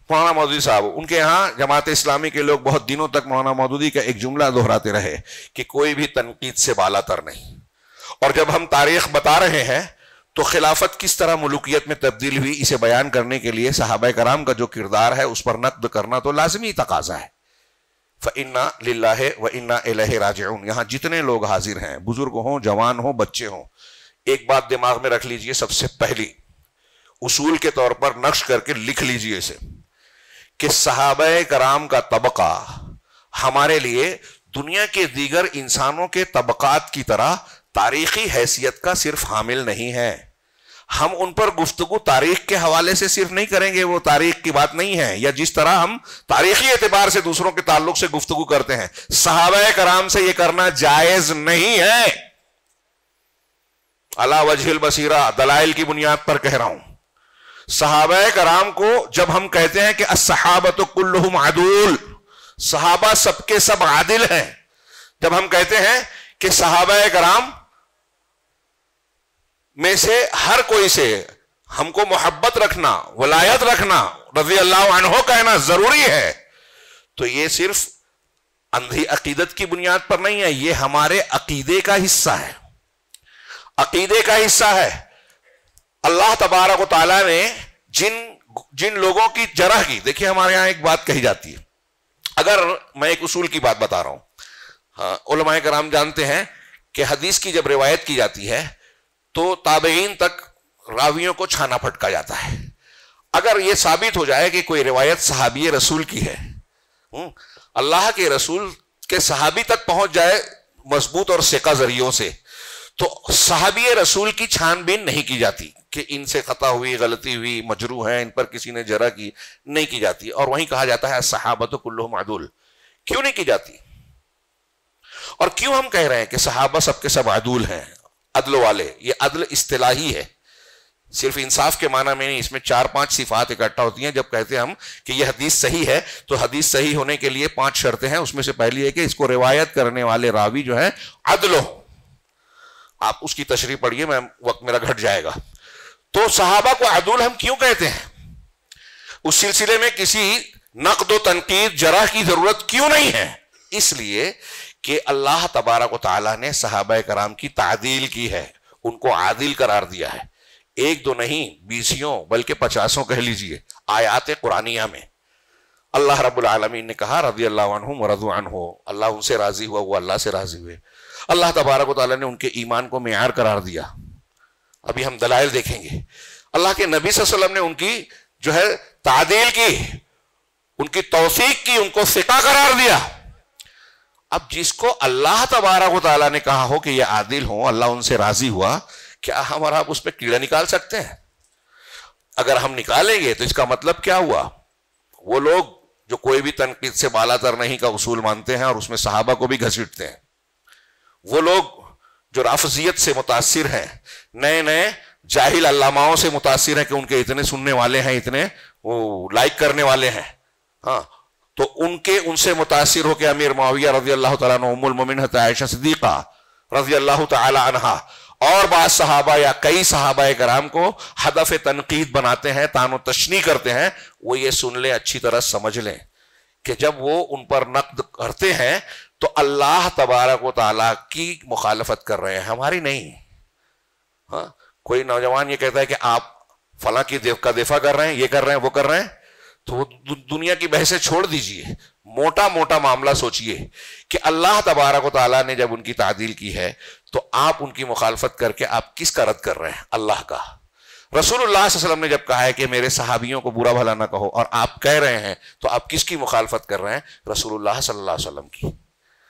مولانا مودودی صاحب، ان کے یہاں جماعت اسلامی کے لوگ بہت دنوں تک مولانا مودودی کا ایک جملہ دہراتے رہے کہ کوئی بھی تنقید سے بالا تر نہیں. اور جب ہم تاریخ بتا رہے ہیں تو خلافت کس طرح ملوکیت میں تبدیل ہوئی، اسے بیان کرنے کے لیے صحابہ کرام کا جو کردار ہے اس پر نقد کرنا تو لازمی تقاضا ہے. فَإِنَّا لِلَّهِ وَإِنَّا إِلَيْهِ رَاجِعُونَ. یہاں جتنے لوگ حاضر ہیں، بزرگ ہوں، جوان ہوں، بچے ہوں، ایک بات دماغ میں رکھ لیجئے، سب سے پہلی اصول کے طور پر نقش کر کے لکھ لیجئے اسے، کہ صحابہ کرام کا طبقہ ہمارے لیے دنیا کے دیگر انسانوں کے طبقات کی طرح تاریخی حیثیت کا صرف حامل نہیں ہے. ہم ان پر گفتگو تاریخ کے حوالے سے صرف نہیں کریں گے، وہ تاریخ کی بات نہیں ہے، یا جس طرح ہم تاریخی اعتبار سے دوسروں کے تعلق سے گفتگو کرتے ہیں، صحابہ کرام سے یہ کرنا جائز نہیں ہے. علی وجہ البصیرہ، دلائل کی بنیاد پر کہہ رہا ہوں. صحابہ کرام کو جب ہم کہتے ہیں کہ الصحابۃ کلہم عدول، صحابہ سب کے سب عادل ہیں، جب ہم کہتے ہیں کہ صحابہ کرام میں سے ہر کوئی سے ہم کو محبت رکھنا، ولایت رکھنا، رضی اللہ عنہ کہنا ضروری ہے، تو یہ صرف اندھی عقیدت کی بنیاد پر نہیں ہے، یہ ہمارے عقیدے کا حصہ ہے، عقیدے کا حصہ ہے. اللہ تبارک و تعالیٰ نے جن لوگوں کی جرح کی، دیکھیے ہمارے یہاں ایک بات کہی جاتی ہے، اگر میں ایک اصول کی بات بتا رہا ہوں، ہاں علماء کرام جانتے ہیں کہ حدیث کی جب روایت کی جاتی ہے تو تابعین تک راویوں کو چھانا پھٹکا جاتا ہے. اگر یہ ثابت ہو جائے کہ کوئی روایت صحابی رسول کی ہے، اللہ کے رسول کے صحابی تک پہنچ جائے مضبوط اور ثقہ ذریعوں سے، تو صحابی رسول کی چھان بین نہیں کی جاتی کہ ان سے خطا ہوئی، غلطی ہوئی، مجروح ہیں، ان پر کسی نے جرح کی، نہیں کی جاتی. اور وہیں کہا جاتا ہے الصحابۃ کلہم عدول. کیوں نہیں کی جاتی؟ اور کیوں ہم کہہ رہے ہیں کہ صحابہ سب کے سب عدول ہیں، عدل والے؟ یہ عدل اصطلاحی ہے، صرف انصاف کے معنی میں نہیں. اس میں 4-5 صفات اکٹھا ہوتی ہیں. جب کہتے ہیں ہم کہ یہ حدیث صحیح ہے تو حدیث صحیح ہونے کے لیے 5 شرطیں ہیں. اس میں سے پہلی ہے کہ اس کو روایت کرنے والے راوی جو ہے عدل ہو. آپ اس کی تشریح پڑھیے، میں وقت میرا گھٹ جائے گا. تو صحابہ کو عدول ہم کیوں کہتے ہیں؟ اس سلسلے میں کسی نقد و تنقید، جرح کی ضرورت کیوں نہیں ہے؟ اس لیے کہ اللہ تبارک و تعالیٰ نے صحابہ کرام کی تعدیل کی ہے، ان کو عادل قرار دیا ہے. 1-2 نہیں، 20 بلکہ 50 کہہ لیجئے آیات قرآنیہ میں اللہ رب العالمین نے کہا رضی اللہ عنہم ورضوا عنہ، اللہ ان سے راضی ہوا، وہ اللہ سے راضی ہوئے. اللہ تبارک و تعالیٰ نے ان کے ایمان کو معیار قرار دیا. ابھی ہم دلائل دیکھیں گے. اللہ کے نبی صلی اللہ علیہ وسلم نے ان کی جو ہے تعدیل کی، ان کی توثیق کی، ان کو ثقہ قرار دیا. اب جس کو اللہ تبارک و تعالیٰ نے کہا ہو کہ یہ عادل ہوں، اللہ ان سے راضی ہوا، کیا ہم اور آپ اس پہ کیڑا نکال سکتے ہیں؟ اگر ہم نکالیں گے تو اس کا مطلب کیا ہوا؟ وہ لوگ جو کوئی بھی تنقید سے بالا تر نہیں کا اصول مانتے ہیں اور اس میں صحابہ کو بھی گھسیٹتے ہیں، وہ لوگ جو رافضیت سے متاثر ہیں، نئے نئے جاہل علاماؤں سے متاثر ہیں کہ ان کے اتنے سننے والے ہیں، اتنے وہ لائک کرنے والے ہیں، ہاں، تو ان سے متاثر ہو کہ امیر معاویہ رضی اللہ تعالیٰ عنہ، ام المومنین عائشہ صدیقہ رضی اللہ تعالی عنہا اور بعض صحابہ یا کئی صحابہ کرام کو ہدف تنقید بناتے ہیں، طعن و تشنیع کرتے ہیں. وہ یہ سن لیں، اچھی طرح سمجھ لیں کہ جب وہ ان پر نقد کرتے ہیں تو اللہ تبارک و تعالیٰ کی مخالفت کر رہے ہیں، ہماری نہیں. ہاں، کوئی نوجوان یہ کہتا ہے کہ آپ فلاں کی کا دفاع کر رہے ہیں، یہ کر رہے ہیں، وہ کر رہے ہیں، تو وہ دنیا کی بحثیں چھوڑ دیجئے، موٹا موٹا معاملہ سوچئے کہ اللہ تبارک و تعالیٰ نے جب ان کی تعدیل کی ہے تو آپ ان کی مخالفت کر کے آپ کس کا رد کر رہے ہیں؟ اللہ کا. رسول اللہ صلی اللہ علیہ وسلم نے جب کہا ہے کہ میرے صحابیوں کو برا بھلا نہ کہو، اور آپ کہہ رہے ہیں، تو آپ کس کی مخالفت کر رہے ہیں؟ رسول اللہ صلی اللہ علیہ وسلم کی.